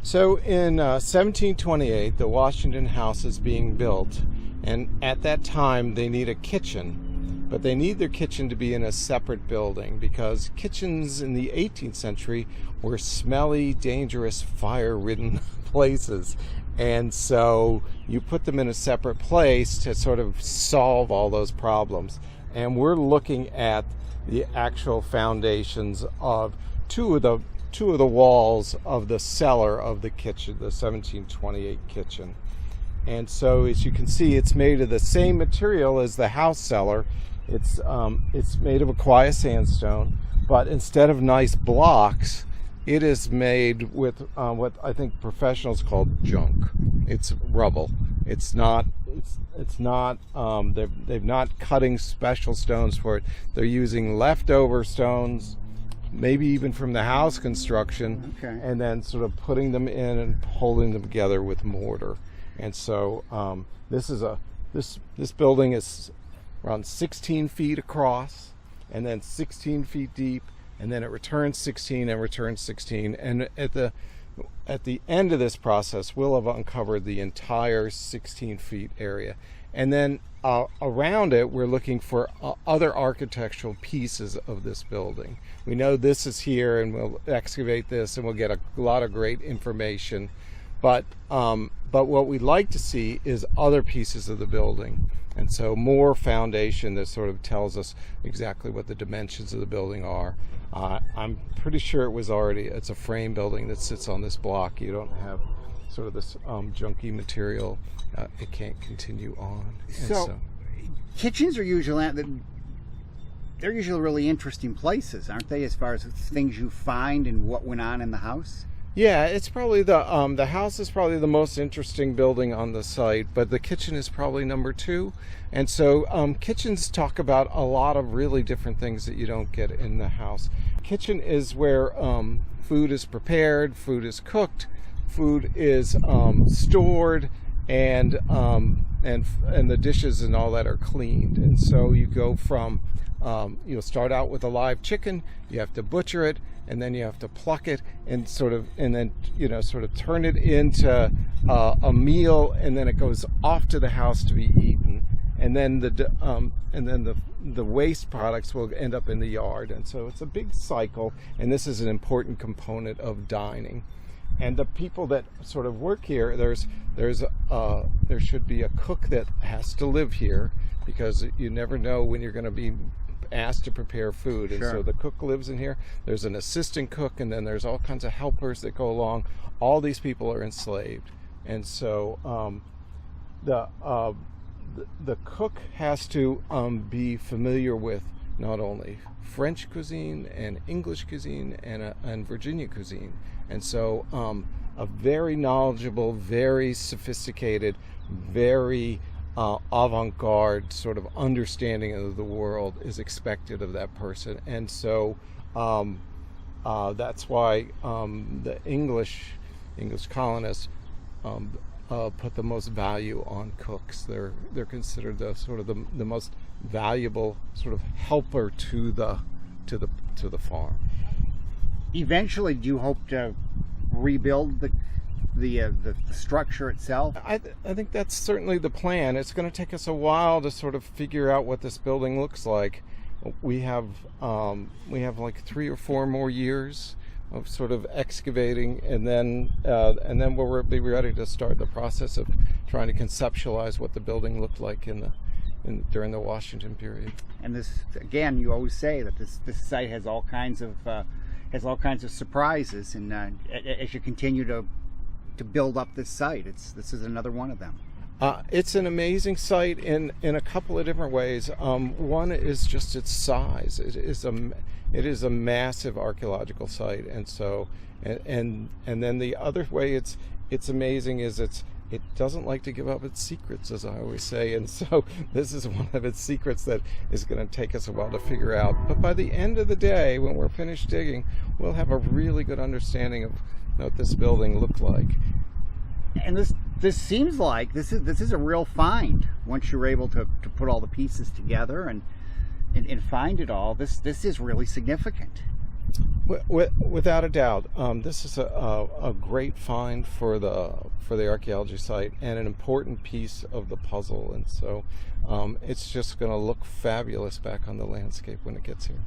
So in 1728, the Washington House is being built, and at that time they need a kitchen, but they need their kitchen to be in a separate building because kitchens in the 18th century were smelly, dangerous, fire-ridden places. And so you put them in a separate place to sort of solve all those problems. And we're looking at the actual foundations of two of the walls of the cellar of the kitchen, the 1728 kitchen. And so as you can see, it's made of the same material as the house cellar. It's made of Aquia sandstone, but instead of nice blocks, it is made with what I think professionals call junk. It's rubble. It's not. They're not cutting special stones for it. They're using leftover stones, maybe even from the house construction, and then sort of putting them in and holding them together with mortar. And so this building is around 16 feet across, and then 16 feet deep, and then it returns 16 and returns 16. And at the end of this process, we'll have uncovered the entire 16 feet area. And then around it, we're looking for other architectural pieces of this building. We know this is here, and we'll excavate this, and we'll get a lot of great information. But what we'd like to see is other pieces of the building. And so more foundation that sort of tells us exactly what the dimensions of the building are. I'm pretty sure it's a frame building that sits on this block. You don't have sort of this junky material. It can't continue on. So kitchens are usually really interesting places, aren't they, as far as things you find and what went on in the house? Yeah, it's probably the house is probably the most interesting building on the site, but the kitchen is probably number two. And so kitchens talk about a lot of really different things that you don't get in the house. Kitchen is where food is prepared, food is cooked, food is stored, and the dishes and all that are cleaned. And so you go from you'll start out with a live chicken, you have to butcher it, and then you have to pluck it and then turn it into a meal, and then it goes off to the house to be eaten, and then the waste products will end up in the yard. And so it's a big cycle, and this is an important component of dining. And the people that sort of work here, there should be a cook that has to live here, because you never know when you're going to be asked to prepare food. And so the cook lives in here. There's an assistant cook, and then there's all kinds of helpers that go along. All these people are enslaved. And so the cook has to be familiar with not only French cuisine and English cuisine and Virginia cuisine. And so a very knowledgeable, very sophisticated, very avant-garde sort of understanding of the world is expected of that person. And so that's why the English colonists put the most value on cooks. They're considered the most valuable sort of helper to the farm. Eventually, do you hope to rebuild the structure itself? I think that's certainly the plan. It's going to take us a while to sort of figure out what this building looks like. We have like 3 or 4 more years of sort of excavating, and then we'll be ready to start the process of trying to conceptualize what the building looked like during the Washington period. And this, again, you always say that this site has all kinds of surprises, and as you continue to build up this site, this is another one of them. It's an amazing site in a couple of different ways. One is just its size. It is a massive archaeological site, and so and then the other way it's amazing is it doesn't like to give up its secrets, as I always say. And so this is one of its secrets that is going to take us a while to figure out. But by the end of the day, when we're finished digging, we'll have a really good understanding of what this building looked like. And this seems like this is a real find. Once you're able to put all the pieces together and find it all, this is really significant. Without a doubt, this is a great find for the archaeology site and an important piece of the puzzle, and so it's just going to look fabulous back on the landscape when it gets here.